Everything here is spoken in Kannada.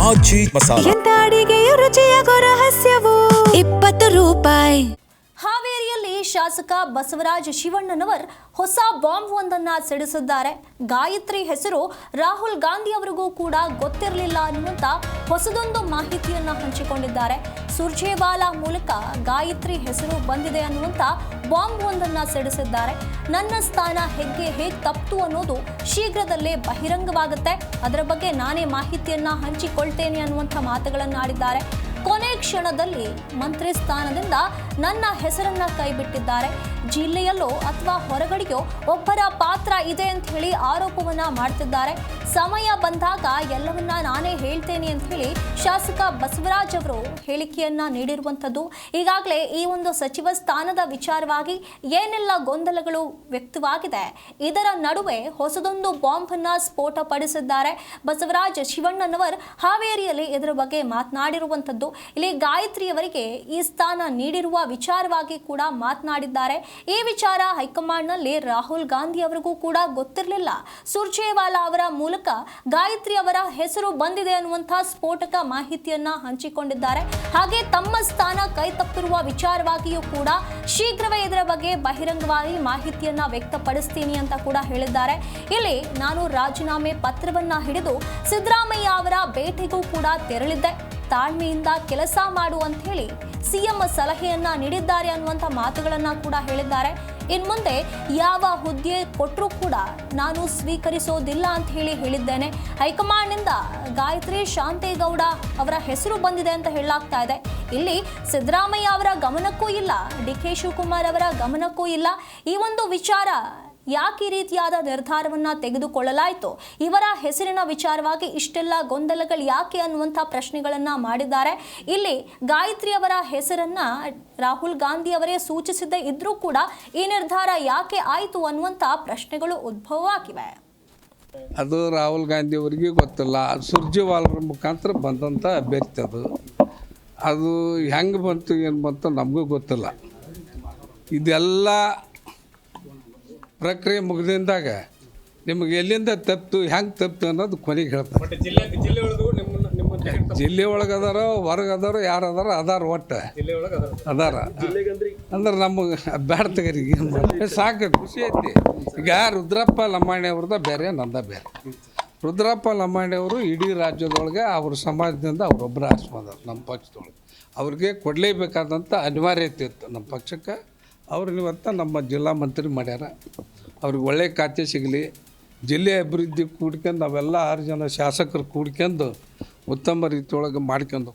ಆಚಿ ಮಸಾಲ ಎಂತ ಅಡಿಗೆಯ ರುಚಿಯಾಗೋ ರಹಸ್ಯವು 20 ರೂಪಾಯಿ. ಹಾವೇರಿಯಲ್ಲಿ ಶಾಸಕ ಬಸವರಾಜ ಶಿವಣ್ಣನವರ್ ಹೊಸ ಬಾಂಬ್ ಒಂದನ್ನು ಸಿಡಿಸಿದ್ದಾರೆ. ಗಾಯತ್ರಿ ಹೆಸರು ರಾಹುಲ್ ಗಾಂಧಿ ಅವರಿಗೂ ಕೂಡ ಗೊತ್ತಿರಲಿಲ್ಲ ಅನ್ನುವಂತ ಹೊಸದೊಂದು ಮಾಹಿತಿಯನ್ನ ಹಂಚಿಕೊಂಡಿದ್ದಾರೆ. ಸುರ್ಜೇವಾಲಾ ಮೂಲಕ ಗಾಯತ್ರಿ ಹೆಸರು ಬಂದಿದೆ ಅನ್ನುವಂತ ಬಾಂಬ್ ಒಂದನ್ನು ಸಿಡಿಸಿದ್ದಾರೆ. ನನ್ನ ಸ್ಥಾನ ಹೇಗೆ ತಪ್ಪಿತು ಅನ್ನೋದು ಶೀಘ್ರದಲ್ಲೇ ಬಹಿರಂಗವಾಗುತ್ತೆ, ಅದರ ಬಗ್ಗೆ ನಾನೇ ಮಾಹಿತಿಯನ್ನ ಹಂಚಿಕೊಳ್ತೇನೆ ಅನ್ನುವಂಥ ಮಾತುಗಳನ್ನಾಡಿದ್ದಾರೆ. ಕೊನೆ ಕ್ಷಣದಲ್ಲಿ ಮಂತ್ರಿ ಸ್ಥಾನದಿಂದ ನನ್ನ ಹೆಸರನ್ನ ಕೈಬಿಟ್ಟಿದ್ದಾರೆ. ಜಿಲ್ಲೆಯಲ್ಲೋ ಅಥವಾ ಹೊರಗಡೆಯೋ ಒಬ್ಬರ ಪಾತ್ರ ಇದೆ ಅಂತ ಹೇಳಿ ಆರೋಪವನ್ನ ಮಾಡ್ತಿದ್ದಾರೆ. ಸಮಯ ಬಂದಾಗ ಎಲ್ಲವನ್ನ ನಾನೇ ಹೇಳ್ತೇನೆ ಅಂತ ಹೇಳಿ ಶಾಸಕ ಬಸವರಾಜ್ ಅವರು ಹೇಳಿಕೆಯನ್ನ ನೀಡಿರುವಂಥದ್ದು. ಈಗಾಗಲೇ ಈ ಒಂದು ಸಚಿವ ಸ್ಥಾನದ ವಿಚಾರವಾಗಿ ಏನೆಲ್ಲ ಗೊಂದಲಗಳು ವ್ಯಕ್ತವಾಗಿದೆ, ಇದರ ನಡುವೆ ಹೊಸದೊಂದು ಬಾಂಬ್ ಅನ್ನ ಸ್ಫೋಟಪಡಿಸಿದ್ದಾರೆ ಬಸವರಾಜ ಶಿವಣ್ಣನವರ್. ಹಾವೇರಿಯಲ್ಲಿ ಇದರ ಬಗ್ಗೆ ಮಾತನಾಡಿರುವಂಥದ್ದು. ಇಲ್ಲಿ ಗಾಯತ್ರಿಯವರಿಗೆ ಈ ಸ್ಥಾನ ನೀಡಿರುವ ವಿಚಾರವಾಗಿ ಕೂಡ ಮಾತನಾಡಿದ್ದಾರೆ. ಈ ವಿಚಾರ ಹೈಕಮಾಂಡ್ನಲ್ಲಿ ರಾಹುಲ್ ಗಾಂಧಿ ಅವರಿಗೂ ಕೂಡ ಗೊತ್ತಿರಲಿಲ್ಲ. ಸುರ್ಜೇವಾಲಾ ಅವರ ಮೂಲಕ ಗಾಯತ್ರಿ ಅವರ ಹೆಸರು ಬಂದಿದೆ ಅನ್ನುವಂತಹ ಸ್ಫೋಟಕ ಮಾಹಿತಿಯನ್ನ ಹಂಚಿಕೊಂಡಿದ್ದಾರೆ. ಹಾಗೆ ತಮ್ಮ ಸ್ಥಾನ ಕೈ ತಪ್ಪಿರುವ ವಿಚಾರವಾಗಿಯೂ ಕೂಡ ಶೀಘ್ರವೇ ಇದರ ಬಗ್ಗೆ ಬಹಿರಂಗವಾಗಿ ಮಾಹಿತಿಯನ್ನ ವ್ಯಕ್ತಪಡಿಸ್ತೀನಿ ಅಂತ ಕೂಡ ಹೇಳಿದ್ದಾರೆ. ಇಲ್ಲಿ ನಾನು ರಾಜೀನಾಮೆ ಪತ್ರವನ್ನ ಹಿಡಿದು ಸಿದ್ದರಾಮಯ್ಯ ಅವರ ಭೇಟಿಗೂ ಕೂಡ ತೆರಳಿದ್ದೆ, ತಾಳ್ಮೆಯಿಂದ ಕೆಲಸ ಮಾಡು ಅಂತ ಹೇಳಿ ಸಿಎಂ ಸಲಹೆಯನ್ನ ನೀಡಿದ್ದಾರೆ ಅನ್ನುವಂಥ ಮಾತುಗಳನ್ನ ಕೂಡ ಹೇಳಿದ್ದಾರೆ. ಇನ್ನು ಮುಂದೆ ಯಾವ ಹುದ್ದೆ ಕೊಟ್ಟರೂ ಕೂಡ ನಾನು ಸ್ವೀಕರಿಸೋದಿಲ್ಲ ಅಂತ ಹೇಳಿದ್ದೇನೆ. ಹೈಕಮಾಂಡ್ನಿಂದ ಗಾಯತ್ರಿ ಶಾಂತೇಗೌಡ ಅವರ ಹೆಸರು ಬಂದಿದೆ ಅಂತ ಹೇಳಲಾಗ್ತಾ ಇದೆ. ಇಲ್ಲಿ ಸಿದ್ದರಾಮಯ್ಯ ಅವರ ಗಮನಕ್ಕೂ ಇಲ್ಲ, ಡಿ.ಕೆ. ಶಿವಕುಮಾರ್ ಅವರ ಗಮನಕ್ಕೂ ಇಲ್ಲ. ಈ ಒಂದು ವಿಚಾರ ಯಾಕೆ ಈ ರೀತಿಯಾದ ನಿರ್ಧಾರವನ್ನ ತೆಗೆದುಕೊಳ್ಳಲಾಯಿತು, ಇವರ ಹೆಸರಿನ ವಿಚಾರವಾಗಿ ಇಷ್ಟೆಲ್ಲ ಗೊಂದಲಗಳು ಯಾಕೆ ಅನ್ನುವಂಥ ಪ್ರಶ್ನೆಗಳನ್ನ ಮಾಡಿದ್ದಾರೆ. ಇಲ್ಲಿ ಗಾಯತ್ರಿ ಅವರ ಹೆಸರನ್ನ ರಾಹುಲ್ ಗಾಂಧಿ ಅವರೇ ಸೂಚಿಸದೇ ಇದ್ರೂ ಕೂಡ ಈ ನಿರ್ಧಾರ ಯಾಕೆ ಆಯಿತು ಅನ್ನುವಂಥ ಪ್ರಶ್ನೆಗಳು ಉದ್ಭವವಾಗಿವೆ. ಅದು ರಾಹುಲ್ ಗಾಂಧಿ ಅವರಿಗೆ ಗೊತ್ತಿಲ್ಲ. ಸುರ್ಜೇವಾಲರ ಮುಖಾಂತರ ಬಂದಂಥ ಅಭ್ಯರ್ಥಿ ಅದು ಹೆಂಗೆ ಬಂತು ಏನು ಬಂತು ನಮಗೂ ಗೊತ್ತಿಲ್ಲ. ಇದೆಲ್ಲ ಪ್ರಕ್ರಿಯೆ ಮುಗಿದಿಂದಾಗ ನಿಮಗೆ ಎಲ್ಲಿಂದ ತಪ್ಪಿತು ಹೆಂಗೆ ತಪ್ಪಿತು ಅನ್ನೋದು ಕೊನೆಗೆ ಹೇಳ್ತಾರೆ. ಜಿಲ್ಲೆ ಒಳಗೆ ಅದಾರೋ ಹೊರಗೆ ಅದಾರೋ ಯಾರು ಅದಾರ ಒಟ್ಟು ಅದಾರ ಅಂದ್ರೆ ನಮಗೆ ಬ್ಯಾಡ ತಗರಿಗೆ ಸಾಕು ಖುಷಿ ಐತಿ. ಈಗ ರುದ್ರಪ್ಪ ಲಮಾಣಿ ಅವ್ರದ ಬೇರೆ ನಂದ ಬೇರೆ. ರುದ್ರಪ್ಪ ಲಮಾಣಿ ಅವರು ಇಡೀ ರಾಜ್ಯದೊಳಗೆ ಅವ್ರ ಸಮಾಜದಿಂದ ಅವರೊಬ್ಬರು ಆರಿಸಿ ಬಂದರು. ನಮ್ಮ ಪಕ್ಷದೊಳಗೆ ಅವ್ರಿಗೆ ಕೊಡಲೇಬೇಕಾದಂಥ ಅನಿವಾರ್ಯತೆ ಇತ್ತು ನಮ್ಮ ಪಕ್ಷಕ್ಕೆ. ಅವ್ರು ಇವತ್ತು ನಮ್ಮ ಜಿಲ್ಲಾ ಮಂತ್ರಿ ಮಾಡ್ಯಾರ. ಅವ್ರಿಗೆ ಒಳ್ಳೆಯ ಖಾತೆ ಸಿಗಲಿ, ಜಿಲ್ಲೆ ಅಭಿವೃದ್ಧಿ ಕೂಡ್ಕೊಂಡು ನಾವೆಲ್ಲ 6 ಜನ ಶಾಸಕರು ಕೂಡ್ಕೊಂಡು ಉತ್ತಮ ರೀತಿಯೊಳಗೆ ಮಾಡ್ಕೊಂಡು